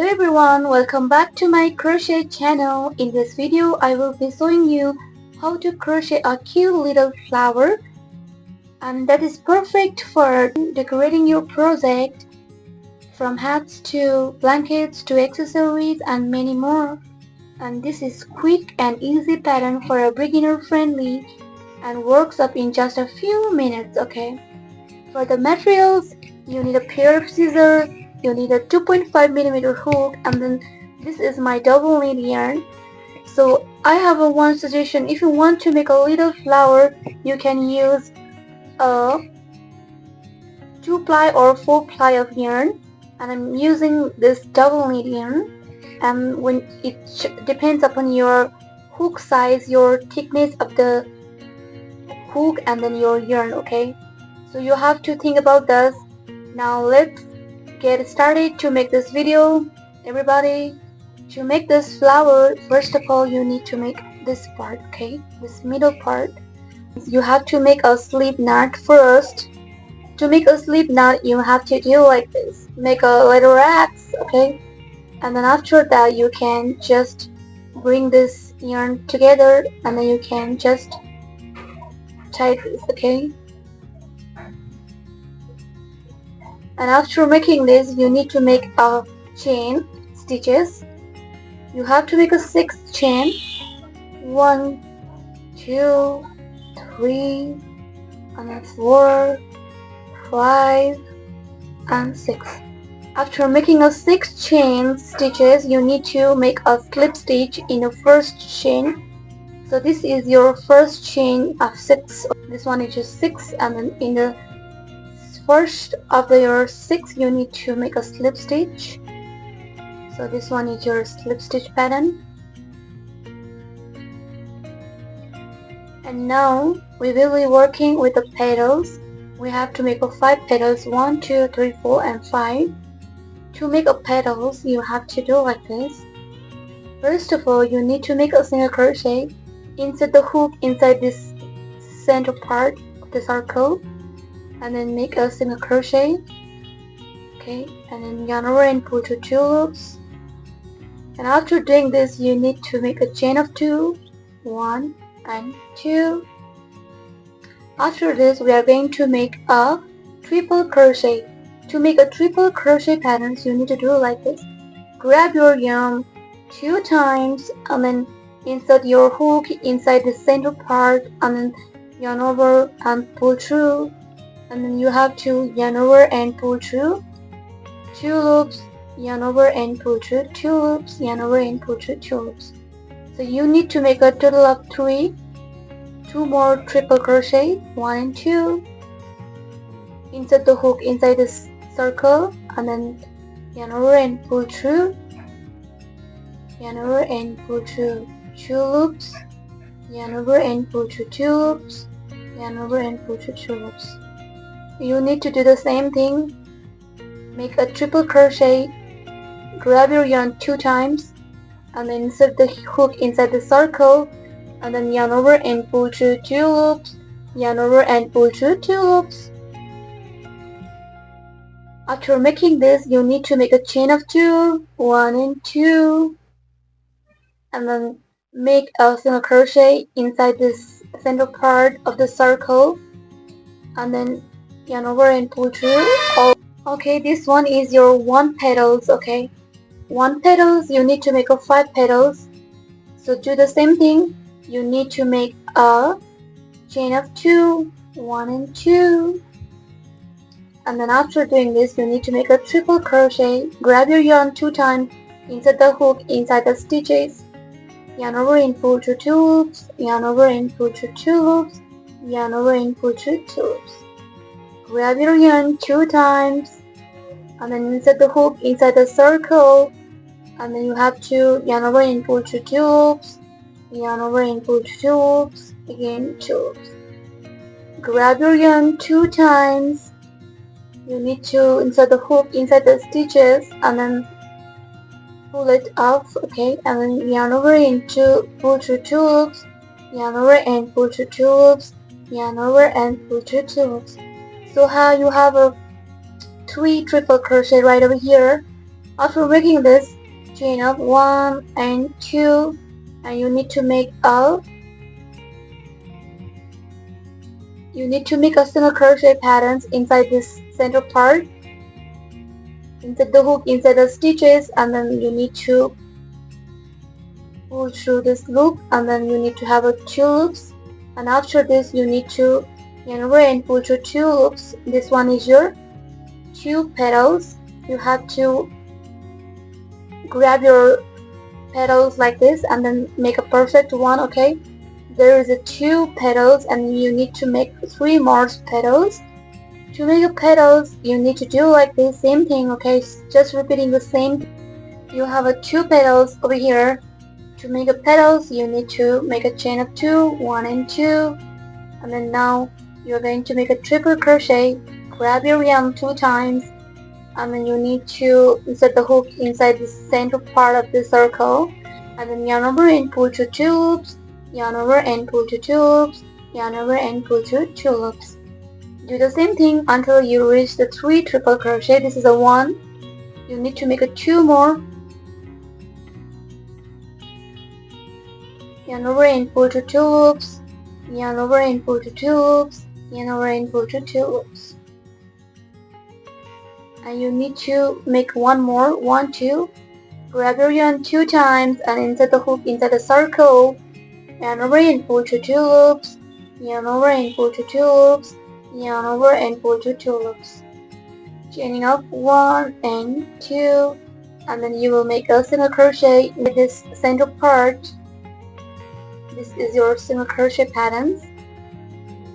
Hello everyone, welcome back to my crochet channel. In this video I will be showing you how to crochet a cute little flower, and that is perfect for decorating your project, from hats to blankets to accessories and many more. And this is quick and easy pattern for a beginner friendly and works up in just a few minutes. Okay, for the materials you need a pair of scissors, you need a 2.5mm hook, and then this is my double knit yarn. So I have one suggestion. If you want to make a little flower, you can use a 2-ply or 4-ply of yarn, and I'm using this double knit yarn. And when it depends upon your hook size, your thickness of the hook, and then your yarn. Okay, so you have to think about this. Now let's get started to make this video. Everybody, to make this flower, first of all you need to make this part. Okay, this middle part. You have to make a slip knot first. To make a slip knot you have to do like this, make a little X. Okay, and then after that you can just bring this yarn together and then you can just tie this. Okay, and after making this you need to make a chain stitches. You have to make a 6 chain. 1, 2, 3, and then 4, 5, and 6. After making a 6 chain stitches, you need to make a slip stitch in the first chain. So this is your first chain of 6. This one is just 6, and then in the first of your 6 you need to make a slip stitch. So this one is your slip stitch pattern. And now we will be working with the petals. We have to make a 5 petals, 1, 2, 3, 4, and 5. To make a petals you have to do like this. First of all you need to make a single crochet, insert the hook inside this center part of the circle, and then make a single crochet. Okay, and then yarn over and pull to 2 loops. And after doing this you need to make a chain of 2, 1 and 2. After this we are going to make a triple crochet. To make a triple crochet patterns you need to do like this. Grab your yarn 2 times and then insert your hook inside the center part and then yarn over and pull through, and then you have to yarn over and pull through 2 loops, yarn over and pull through 2 loops, yarn over and pull through 2 loops. So you need to make a total of 3, 2 more triple crochet, 1 and 2. Insert the hook inside this circle and then yarn over and pull through, yarn over and pull through 2 loops, yarn over and pull through 2 loops, yarn over and pull through 2 loops. You need to do the same thing. Make a triple crochet, grab your yarn 2 times and then insert the hook inside the circle and then yarn over and pull through 2 loops, yarn over and pull through 2 loops. After making this you need to make a chain of 2, 1 and 2, and then make a single crochet inside this center part of the circle and then yarn over and pull through. Okay, this one is your 1 petals. Okay, 1 petals you need to make a 5 petals. So do the same thing. You need to make a chain of 2, 1 and 2, and then after doing this you need to make a triple crochet. Grab your yarn 2 times, insert the hook inside the stitches, yarn over and pull through 2 loops, yarn over and pull through 2 loops, yarn over and pull through 2 loops. Grab your yarn 2 times and then insert the hook inside the circle, and then you have to yarn over and pull through 2 loops, yarn over and pull through 2 loops, again 2 loops. Grab your yarn 2 times. You need to insert the hook inside the stitches and then pull it off. Okay, and then yarn over and pull through 2 loops, yarn over and pull through 2 loops, yarn over and pull through 2 loops. So how you have a 3 triple crochet right over here. After making this chain up 1 and 2, and you need to make a single crochet patterns inside this center part, inside the hook, inside the stitches, and then you need to pull through this loop, and then you need to have a 2 loops, and after this you need to yarn over and pull through 2 loops. This one is your 2 petals. You have to grab your petals like this and then make a perfect one. Okay, there is a 2 petals and you need to make 3 more petals. To make a petals you need to do like this, same thing. Okay, just repeating the same. You have a 2 petals over here. To make a petals you need to make a chain of 2, 1 and 2, and then now you're going to make a triple crochet. Grab your yarn 2 times, and then you need to insert the hook inside the center part of the circle, and then yarn over and pull through 2 loops, yarn over and pull through 2 loops, yarn over and pull through 2 loops. Do the same thing until you reach the 3 triple crochet. This is a 1. You need to make a 2 more, yarn over and pull through 2 loops, yarn over and pull through 2 loops, yarn over and pull through 2 loops. And you need to make 1 more, 1, 2. Grab your yarn 2 times and insert the hook inside the circle, yarn over and pull through 2 loops, yarn over and pull through 2 loops, yarn over and pull through 2 loops. Chaining up 1 and 2, and then you will make a single crochet in this center part. This is your single crochet patterns.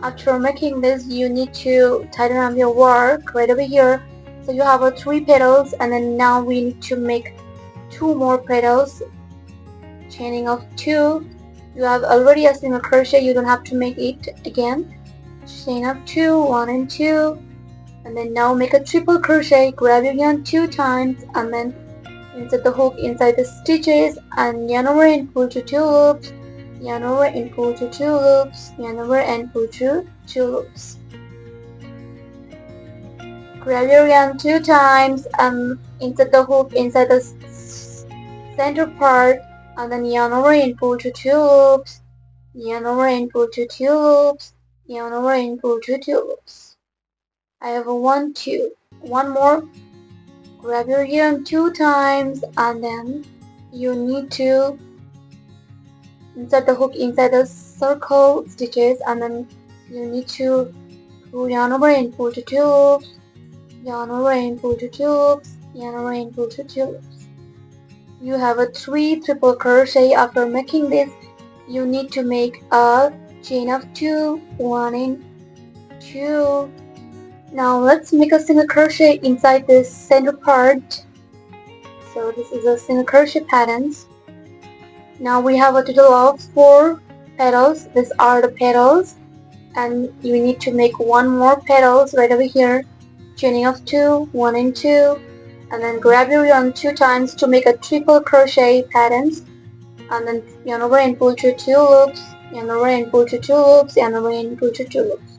After making this, you need to tighten up your work right over here. So you have a 3 petals, and then now we need to make 2 more petals. Chaining of 2. You have already a single crochet, you don't have to make it again. Chain up 2, 1 and 2, and then now make a triple crochet. Grab your yarn 2 times, and then insert the hook inside the stitches, and yarn over and pull through 2 loops, yarn over and pull through 2 loops, yarn over and pull through 2 loops. Grab your yarn 2 times and insert the hook inside the center part, and then yarn over and pull through 2 loops, yarn over and pull through 2 loops, yarn over and pull through 2 loops. I have a 1, 2. 1 more. Grab your yarn 2 times, and then you need to insert the hook inside the circle stitches, and then you need to pull yarn over and pull through 2 loops, yarn over and pull through 2 loops, yarn over and pull through 2 loops. You have a 3 triple crochet. After making this, you need to make a chain of 2, 1 and 2. Now let's make a single crochet inside this center part. So this is a single crochet patterns. Now we have a total of 4 petals. These are the petals, and you need to make 1 more petals right over here. Chaining of 2, 1 and 2, and then grab your yarn 2 times to make a triple crochet patterns, and then yarn over and pull through 2 loops, yarn over and pull through 2 loops, yarn over and pull through 2 loops.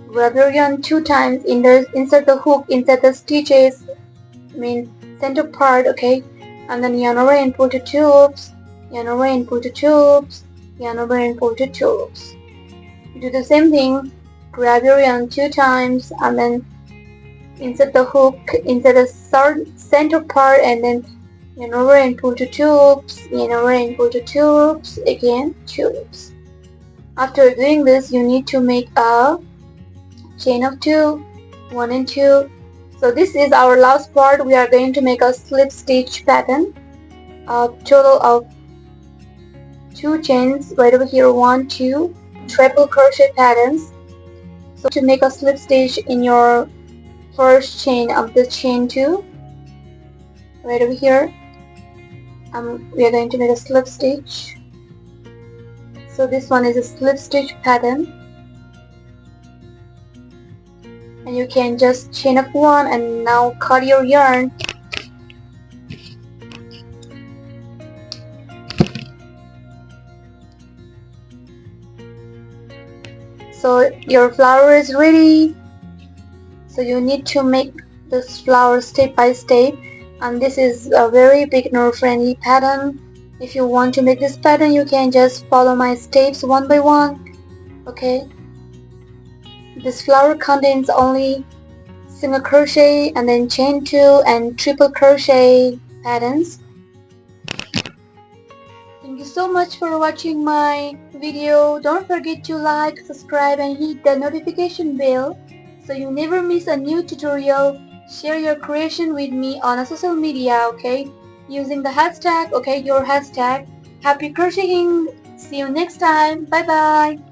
Grab your yarn 2 times, insert the hook inside the stitches, center part, okay, and then yarn over and pull through 2 loops, yarn over and pull through 2 loops, yarn over and pull through 2 loops. Do the same thing. Grab your yarn 2 times and then insert the hook into the center part, and then yarn over and pull to 2 loops, yarn over and pull to 2 loops, again 2 loops. After doing this, you need to make a chain of 2, 1 and 2. So this is our last part. We are going to make a slip stitch pattern, a total of 2 chains right over here, 1, 2, triple crochet patterns. So to make a slip stitch in your first chain of the chain 2, right over here, we are going to make a slip stitch. So this one is a slip stitch pattern, and you can just chain up 1 and now cut your yarn. So your flower is ready. So you need to make this flower step by step. and this is a very beginner friendly pattern. If you want to make this pattern, you can just follow my steps one by one. Okay, this flower contains only single crochet and then chain 2 and triple crochet patterns. Thank you so much for watching my video. Don't forget to like, subscribe and hit the notification bell so you never miss a new tutorial. Share your creation with me on a social media, okay? Using the hashtag, okay, your hashtag. Happy crocheting. See you next time. Bye bye.